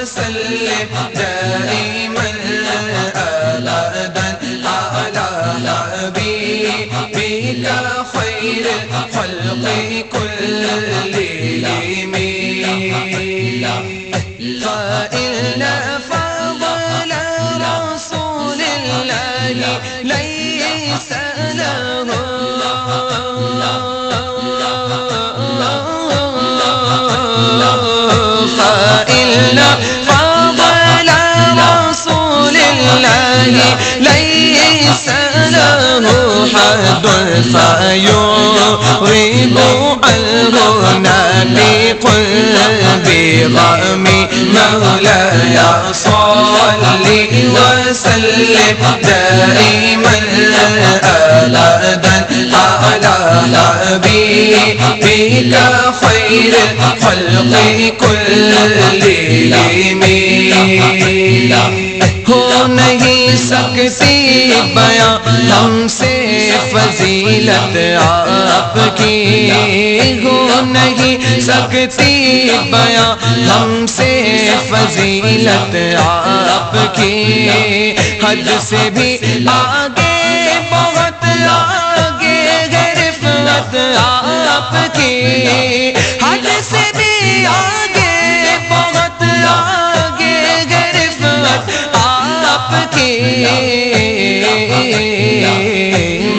وسلم دائما أبدا على حبيبك خير الخلق كلهم فإن فضل رسول الله ليس له فإن فضل رسول الله ليس له حد فيغرب عنه نبيق بغم مولاي صل وسلم دائما أبدا على حبيبك خير الخلق كلهم ہو نہیں سکتی بیاں ہم سے فضیلت آپ کی ہو نہیں سکتی بیاں ہم سے فضیلت آپ کی حد سے بھی آگے بہت آگے ہے رفعت آپ کی حد سے بھی آگے بہت آگے ہے رفعت آپ کی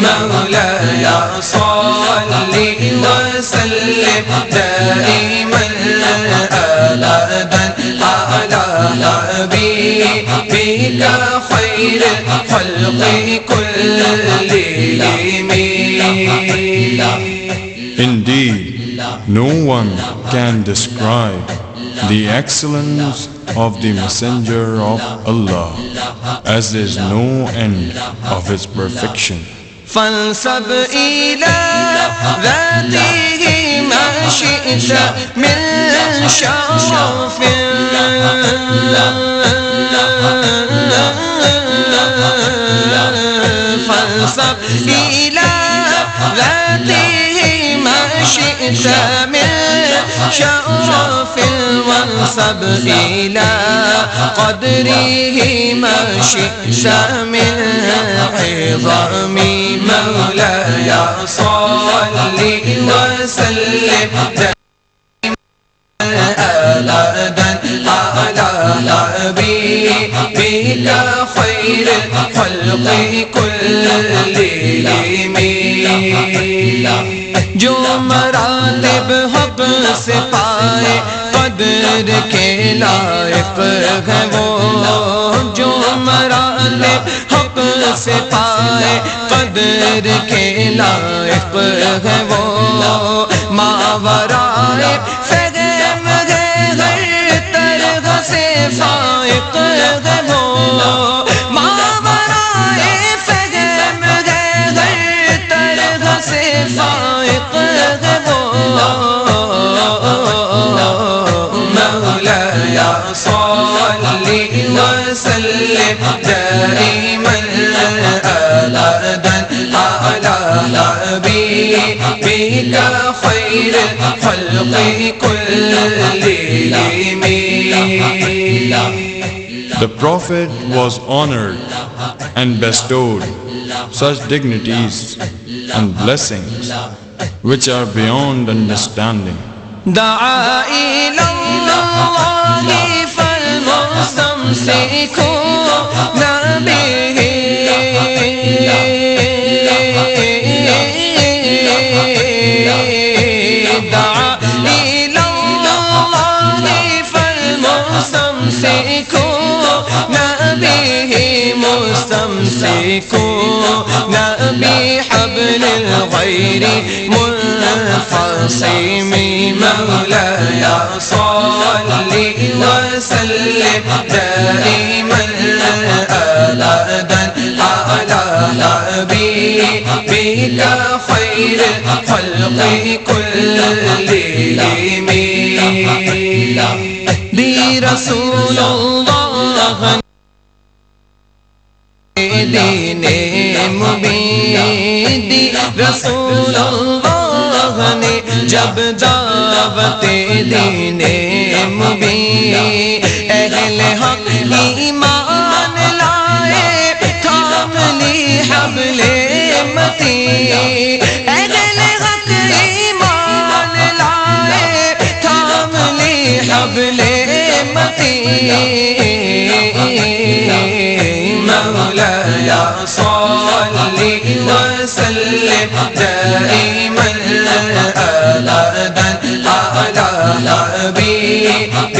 مولاي صل وسلم دائما أبدا على حبيبك خير الخلق كلهم Indeed, no one can describe the excellence of the Messenger of Allah, as there is no end of his perfection. فانسب إلى ذاته ما شئت من شرف فانسب إلى ذاته ما شئت من شرف وانسب إلى قدره ما شئت من عظم مولاي صل وسلم أبدا على حبيبك خير الخلق كلهم جو مراتب حق سے پائے قدر کے لائق ہے وہ جو مراتب حق سے پائے قدر کے لائق ہے وہ ماورائے فہم ہے ہر طرح سے فائق ہے وہ ماورائے فہم ہے ہر طرح سے فائق ہے وہ مولاي صل وسلم دائما أبدا على حبيبك خير الخلق كلهم The Prophet was honored and bestowed such dignities and blessings which are beyond understanding. دعا إلى الله فالمستمسكون به دعا إلى الله فالمستمسكون به مستمسكون بحبل الغير منفصم مولاي صل وسلم دائما أبدا على حبيبك خير الخلق كلهم دی رسول اللہ دین مبین دی رسول اللہ نے جب دعوت دین مبین اہل حق ایمان لائے تھام لی حبل متین مولاي صل وسلم دائما ابدا على حبيبك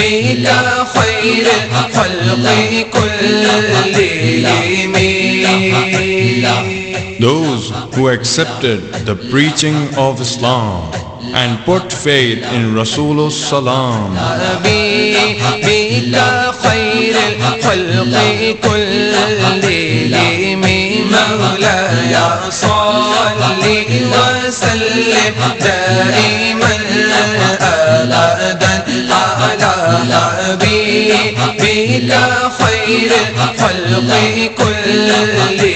خير الخلق كلهم. Those who accepted the preaching of Islam and put faith in Rasulullah Salam, حبيبك خير الخلق كلهم مولاي صل وسلم دائما ابدا على حبيبك خير الخلق كلهم.